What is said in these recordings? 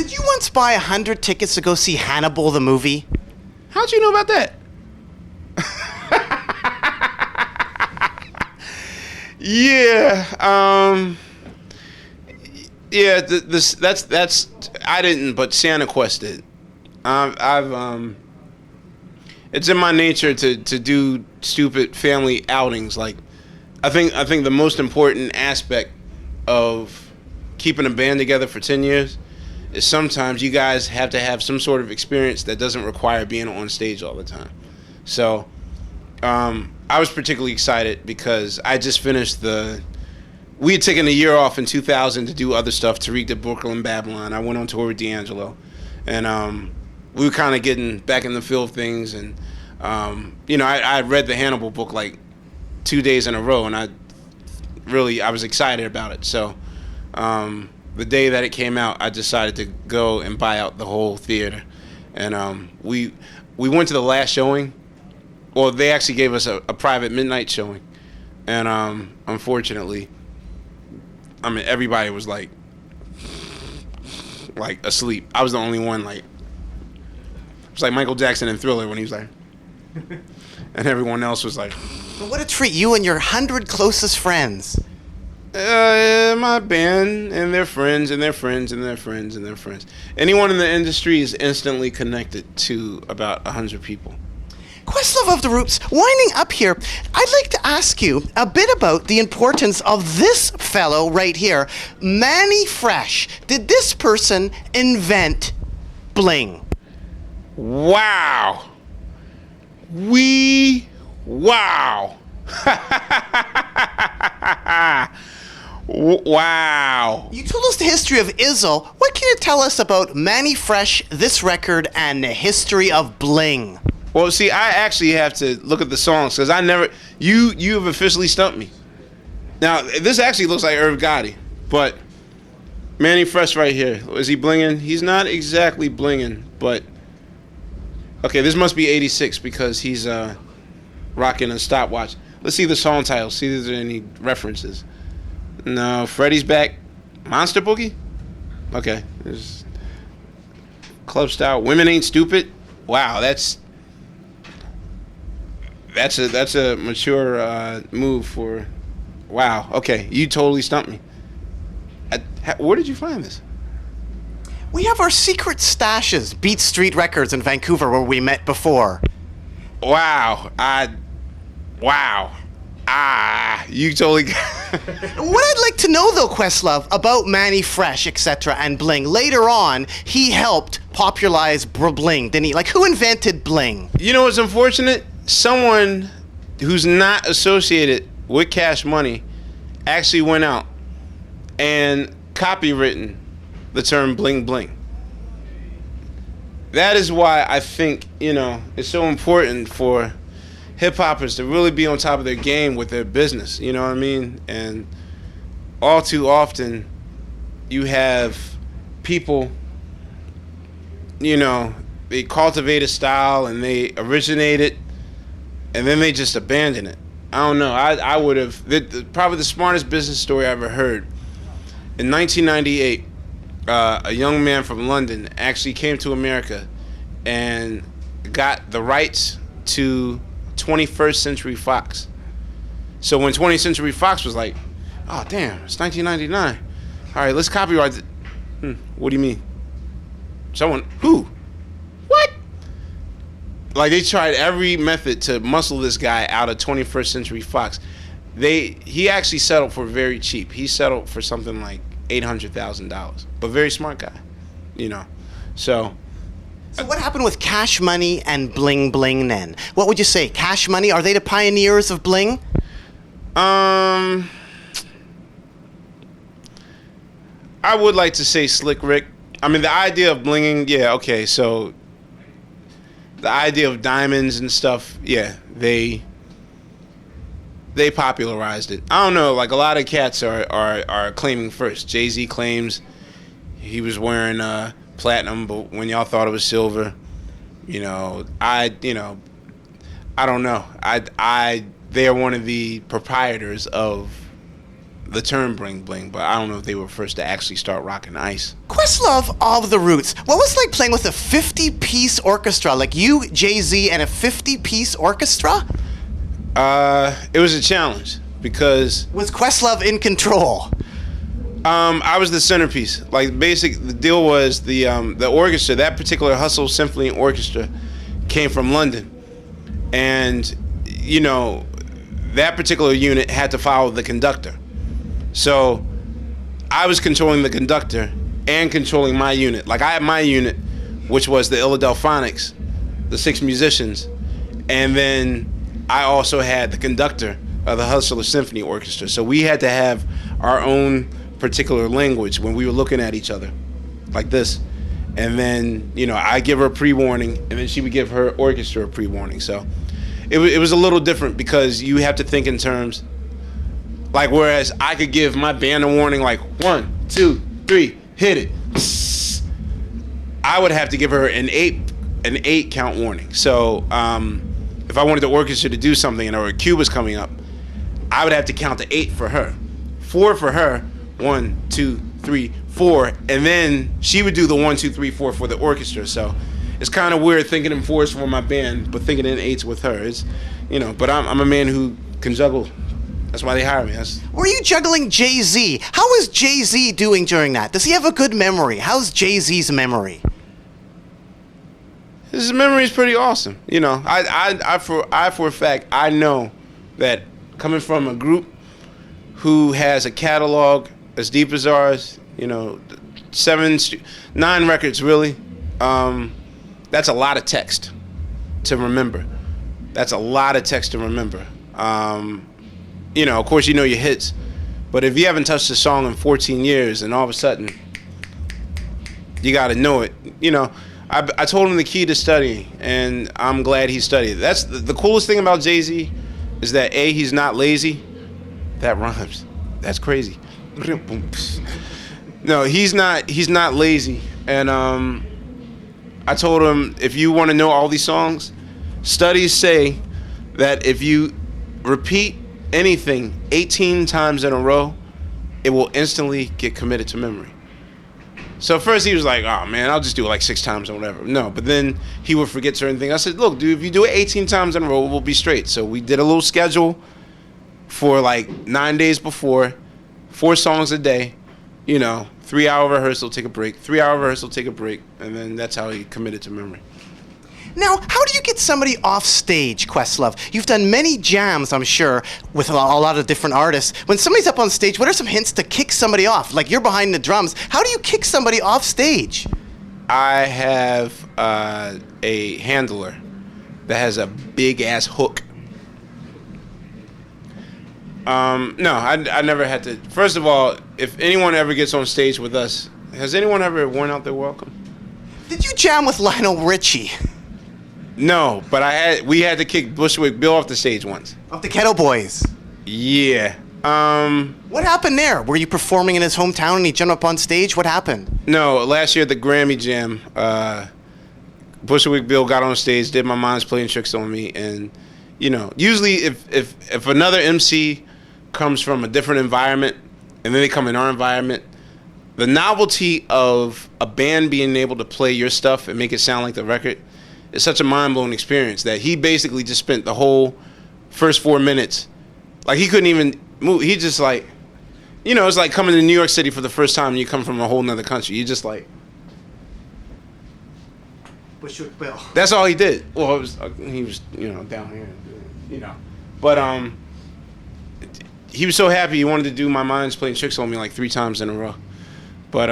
Did you once buy 100 tickets to go see Hannibal the movie? How'd you know about that? Yeah. Yeah. That's I didn't, but Santa Quest did. It's in my nature to do stupid family outings. Like, I think the most important aspect of keeping a band together for 10 years is sometimes you guys have to have some sort of experience that doesn't require being on stage all the time. So, I was particularly excited because I just finished we had taken a year off in 2000 to do other stuff, Tariq did Brooklyn Babylon. I went on tour with D'Angelo. And we were kind of getting back in the feel of things. And, I read the Hannibal book like 2 days in a row, and I was excited about it. So the day that it came out, I decided to go and buy out the whole theater. And we went to the last showing. Well, they actually gave us a private midnight showing. And unfortunately, everybody was like asleep. I was the only one it was like Michael Jackson in Thriller when he was like, and everyone else was like. But what a treat, you and your 100 closest friends. My band and their friends and their friends and their friends and their friends. Anyone in the industry is instantly connected to about 100 people. Questlove of the Roots, winding up here, I'd like to ask you a bit about the importance of this fellow right here, Manny Fresh. Did this person invent bling? Wow. Wow. Wow. You told us the history of Izzle. What can you tell us about Manny Fresh, this record, and the history of bling? Well, see, I actually have to look at the songs because I never. You have officially stumped me. Now, this actually looks like Irv Gotti, but Manny Fresh right here. Is he blinging? He's not exactly blinging, but okay, this must be '86 because he's rocking a stopwatch. Let's see the song title. See if there's any references. No, Freddie's Back. Monster Boogie. Okay, there's Club Style. Women Ain't Stupid. Wow, that's a mature move for. Wow. Okay, you totally stumped me. Where did you find this? We have our secret stashes, Beat Street Records in Vancouver, where we met before. Wow. You totally. What I'd like to know, though, Questlove, about Manny Fresh, etc., and bling. Later on, he helped popularize bling, didn't he? Like, who invented bling? You know what's unfortunate? Someone who's not associated with Cash Money actually went out and copywritten the term bling bling. That is why I think, it's so important for hip-hoppers to really be on top of their game with their business, you know what I mean? And all too often, you have people, they cultivate a style and they originate it, and then they just abandon it. I don't know. I would have... Probably the smartest business story I ever heard. In 1998, a young man from London actually came to America and got the rights to 21st Century Fox. So when 20th Century Fox was like, oh, damn, it's 1999. All right, let's copyright it. What do you mean? Someone... Who? What? Like, they tried every method to muscle this guy out of 21st Century Fox. He actually settled for very cheap. He settled for something like $800,000. But very smart guy, So what happened with Cash Money and Bling Bling then? What would you say? Cash Money, are they the pioneers of bling? I would like to say Slick Rick. I mean, the idea of blinging, yeah, okay, so the idea of diamonds and stuff, yeah, they popularized it. I don't know, like a lot of cats are claiming first. Jay-Z claims he was wearing platinum, but when y'all thought it was silver, I don't know. They're one of the proprietors of the term Bling-Bling, but I don't know if they were first to actually start rocking ice. Questlove of the Roots, what was it like playing with a 50-piece orchestra? Like you, Jay-Z, and a 50-piece orchestra? It was a challenge because Was Questlove in control? I was the centerpiece. Like, the deal was the orchestra, that particular Hustle Symphony Orchestra, came from London, and that particular unit had to follow the conductor. So I was controlling the conductor and controlling my unit. Like, I had my unit, which was the Philadelphonics, the 6 musicians, and then I also had the conductor of the Hustler Symphony Orchestra. So we had to have our own particular language when we were looking at each other, like this. And then, I give her a pre-warning, and then she would give her orchestra a pre-warning. So it was a little different because you have to think in terms, like, whereas I could give my band a warning, like 1, 2, 3, hit it. I would have to give her an 8 count warning. So if I wanted the orchestra to do something and her cue was coming up, I would have to count to 8 for her, 4 for her, 1, 2, 3, 4, and then she would do the 1, 2, 3, 4 for the orchestra. So it's kind of weird thinking in 4s for my band, but thinking in 8s with her. It's, but I'm a man who can juggle. That's why they hire me. Were you juggling Jay-Z? How is Jay-Z doing during that? Does he have a good memory? How's Jay-Z's memory? His memory is pretty awesome. I for a fact, I know that coming from a group who has a catalog as deep as ours, 9 records really, that's a lot of text to remember. That's a lot of text to remember. Of course, your hits, but if you haven't touched a song in 14 years and all of a sudden you got to know it, I told him the key to studying, and I'm glad he studied. That's the coolest thing about Jay-Z is that A, he's not lazy. That rhymes. That's crazy. No, he's not lazy. And I told him, if you want to know all these songs, studies say that if you repeat anything 18 times in a row, it will instantly get committed to memory. So first he was like, oh man, I'll just do it like 6 times or whatever. No, but then he would forget certain things. I said, look, dude, if you do it 18 times in a row, we'll be straight. So we did a little schedule for like 9 days before, 4 songs a day, 3-hour rehearsal, take a break, 3-hour rehearsal, take a break, and then that's how he committed to memory. Now, how do you get somebody off stage, Questlove? You've done many jams, I'm sure, with a lot of different artists. When somebody's up on stage, what are some hints to kick somebody off? Like, you're behind the drums. How do you kick somebody off stage? I have a handler that has a big-ass hook. No, I never had to. First of all, if anyone ever gets on stage with us, has anyone ever worn out their welcome? Did you jam with Lionel Richie? No, but we had to kick Bushwick Bill off the stage once. Of the Kettle Boys? Yeah. What happened there? Were you performing in his hometown and he jumped up on stage? What happened? No, last year at the Grammy Jam, Bushwick Bill got on stage, did my mind's playing tricks on me, and usually if another MC comes from a different environment and then they come in our environment, the novelty of a band being able to play your stuff and make it sound like the record is such a mind-blowing experience that he basically just spent the whole first 4 minutes, like he couldn't even move. He just like, it's like coming to New York City for the first time and you come from a whole nother country. You just like, Bushwick Bill. That's all he did. Well, he was down here, but he was so happy he wanted to do My Mind's Playing Tricks on me like 3 times in a row. But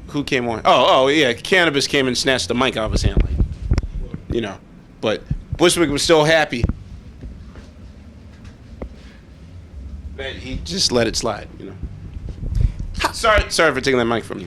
who came on? Oh yeah, Cannabis came and snatched the mic out of his hand, like, But Bushwick was so happy that he just let it slide, Sorry for taking that mic from you.